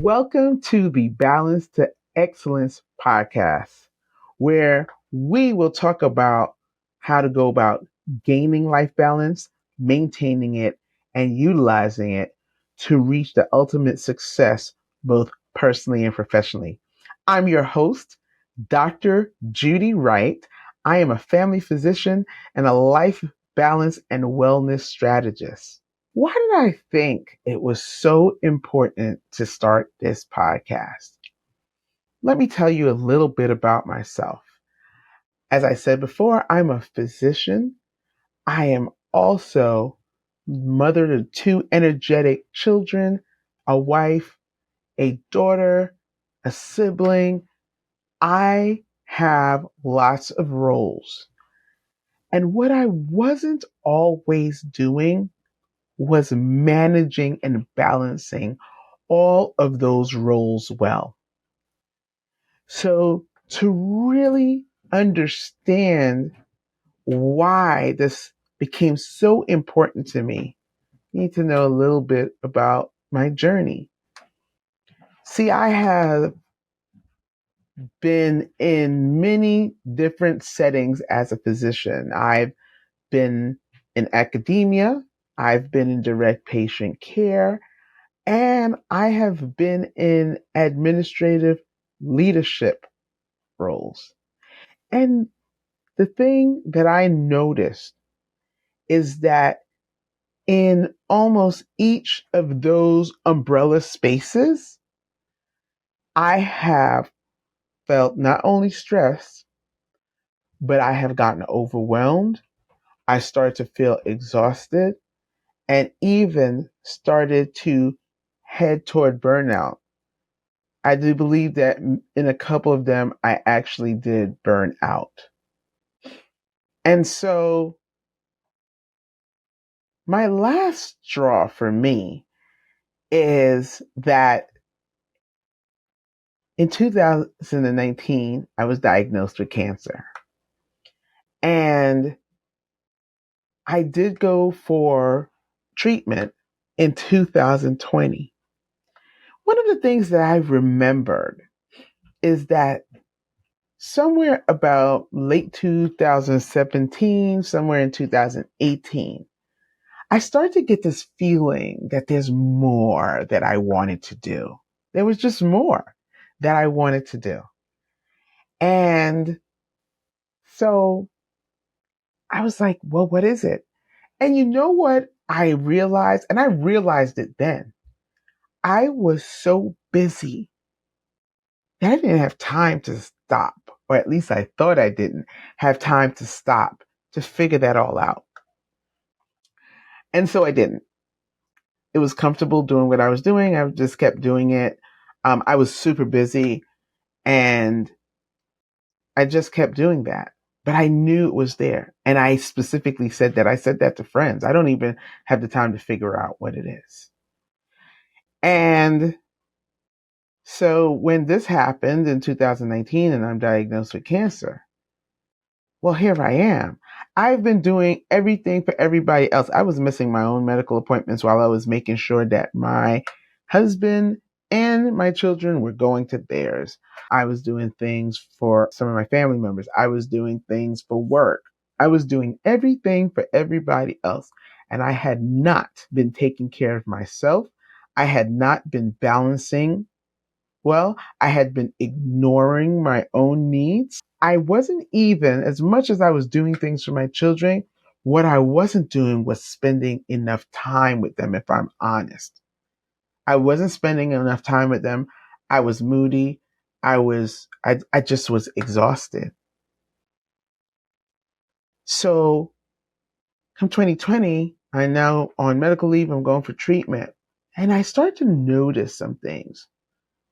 Welcome to the Balance to Excellence podcast, where we will talk about how to go about gaining life balance, maintaining it, and utilizing it to reach the ultimate success, both personally and professionally. I'm your host, Dr. Judy Wright. I am a family physician and a life balance and wellness strategist. Why did I think it was so important to start this podcast? Let me tell you a little bit about myself. As I said before, I'm a physician. I am also mother to two energetic children, a wife, a daughter, a sibling. I have lots of roles. And what I wasn't always doing was managing and balancing all of those roles well. So, to really understand why this became so important to me, you need to know a little bit about my journey. See, I have been in many different settings as a physician. I've been in academia, I've been in direct patient care, and I have been in administrative leadership roles. And the thing that I noticed is that in almost each of those umbrella spaces, I have felt not only stressed, but I have gotten overwhelmed. I started to feel exhausted and even started to head toward burnout. I do believe that in a couple of them, I actually did burn out. And so my last straw for me is that in 2019, I was diagnosed with cancer. And I did go for treatment in 2020. One of the things that I remembered is that somewhere about late 2017, somewhere in 2018, I started to get this feeling that there's more that I wanted to do. There was just more that I wanted to do. And so I was like, well, what is it? And you know what I realized? And I realized it then. I was so busy that I didn't have time to stop, or at least I thought I didn't have time to stop to figure that all out. And so I didn't. It was comfortable doing what I was doing. I just kept doing it. I was super busy and I just kept doing that. But I knew it was there. And I specifically said that. I said that to friends. I don't even have the time to figure out what it is. And so when this happened in 2019 and I'm diagnosed with cancer, well, here I am. I've been doing everything for everybody else. I was missing my own medical appointments while I was making sure that my husband and my children were going to theirs. I was doing things for some of my family members. I was doing things for work. I was doing everything for everybody else. And I had not been taking care of myself. I had not been balancing well. I had been ignoring my own needs. I wasn't even, as much as I was doing things for my children, what I wasn't doing was spending enough time with them, if I'm honest. I wasn't spending enough time with them. I was moody. I just was exhausted. So come 2020, I'm now on medical leave. I'm going for treatment. And I started to notice some things.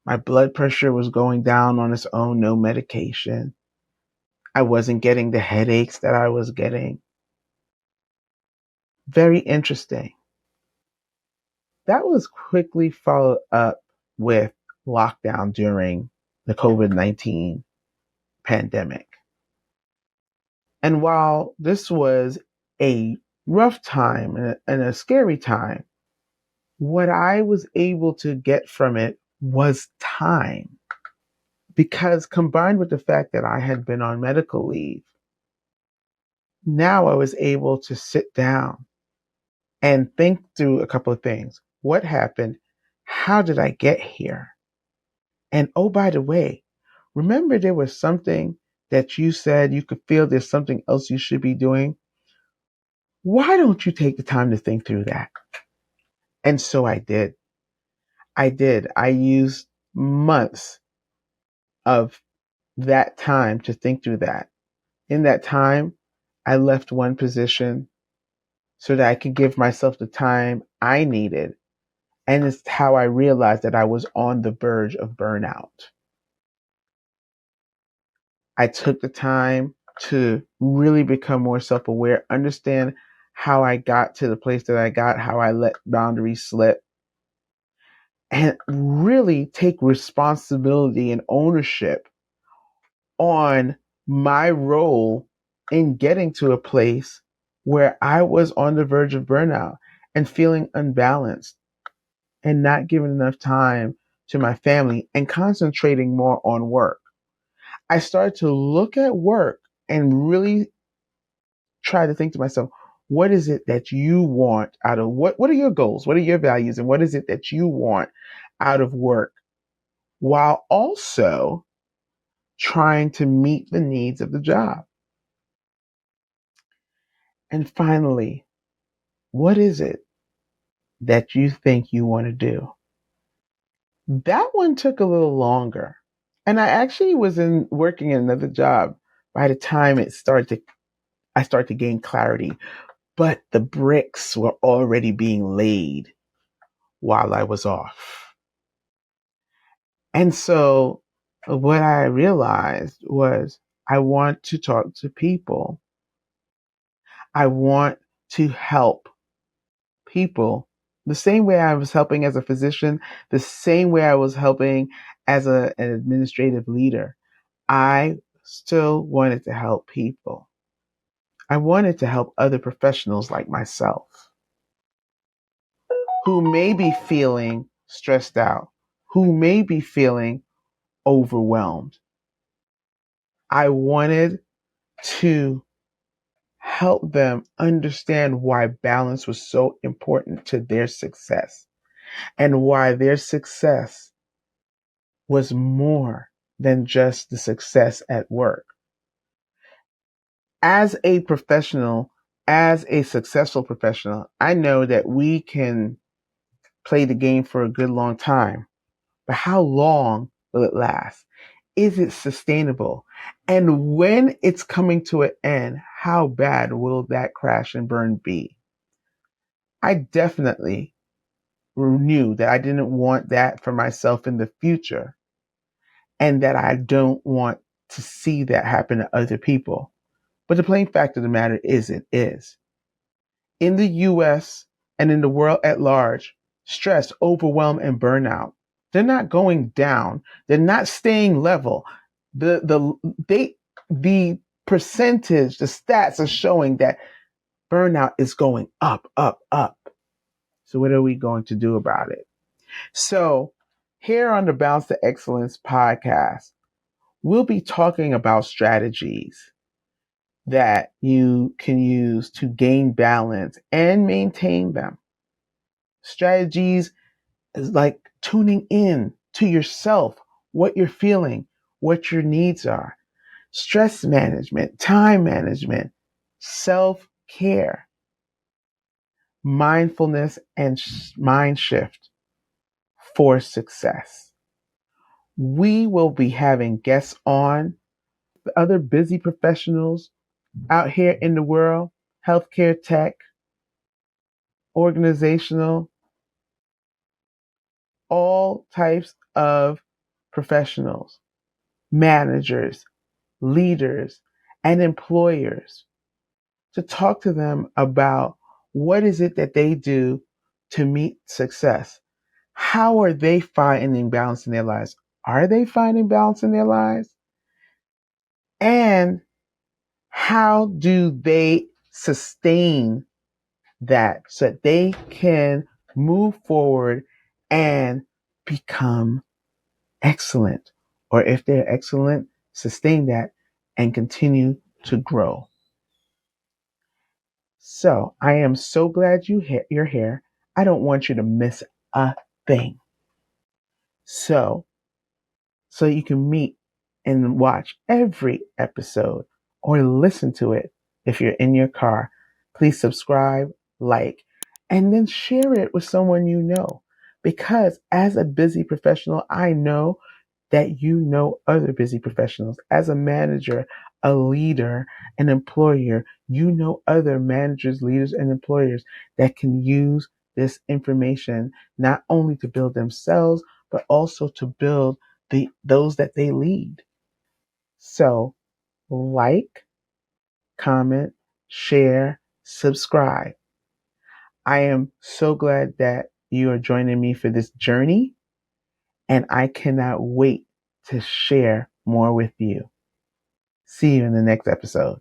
My blood pressure was going down on its own, no medication. I wasn't getting the headaches that I was getting. Very interesting. That was quickly followed up with lockdown during the COVID-19 pandemic. And while this was a rough time and a scary time, what I was able to get from it was time. Because combined with the fact that I had been on medical leave, now I was able to sit down and think through a couple of things. What happened? How did I get here? And oh, by the way, remember there was something that you said you could feel there's something else you should be doing? Why don't you take the time to think through that? And so I did. I did. I used months of that time to think through that. In that time, I left one position so that I could give myself the time I needed. And it's how I realized that I was on the verge of burnout. I took the time to really become more self aware, understand how I got to the place that I got, how I let boundaries slip, and really take responsibility and ownership on my role in getting to a place where I was on the verge of burnout and feeling unbalanced and not giving enough time to my family and concentrating more on work. I started to look at work and really try to think to myself, what is it that you want out of what are your goals? What are your values? And what is it that you want out of work? While also trying to meet the needs of the job. And finally, what is it that you think you want to do? That one took a little longer. And I actually was in working in another job by the time I started to gain clarity. But the bricks were already being laid while I was off. And so what I realized was I want to talk to people. I want to help people the same way I was helping as a physician, the same way I was helping as an administrative leader. I still wanted to help people. I wanted to help other professionals like myself who may be feeling stressed out, who may be feeling overwhelmed. I wanted to help them understand why balance was so important to their success and why their success was more than just the success at work. As a professional, as a successful professional, I know that we can play the game for a good long time, but how long will it last? Is it sustainable? And when it's coming to an end, how bad will that crash and burn be? I definitely knew that I didn't want that for myself in the future and that I don't want to see that happen to other people. But the plain fact of the matter is, it is. In the US and in the world at large, stress, overwhelm, and burnout, they're not going down. They're not staying level. The percentage, the stats are showing that burnout is going up, up, up. So what are we going to do about it? So here on the Bounce to Excellence podcast, we'll be talking about strategies that you can use to gain balance and maintain them. Strategies is like tuning in to yourself, what you're feeling, what your needs are. Stress management, time management, self care, mindfulness, and mind shift for success. We will be having guests on, other busy professionals out here in the world, healthcare tech, organizational, all types of professionals, managers, leaders, and employers to talk to them about what is it that they do to meet success. How are they finding balance in their lives? Are they finding balance in their lives? And how do they sustain that so that they can move forward and become excellent. Or if they're excellent, sustain that and continue to grow. So I am so glad you're here. I don't want you to miss a thing. So you can meet and watch every episode or listen to it if you're in your car. Please subscribe, like, and then share it with someone you know. Because as a busy professional, I know that you know other busy professionals. As a manager, a leader, an employer, you know other managers, leaders, and employers that can use this information not only to build themselves, but also to build those that they lead. So like, comment, share, subscribe. I am so glad that you are joining me for this journey, and I cannot wait to share more with you. See you in the next episode.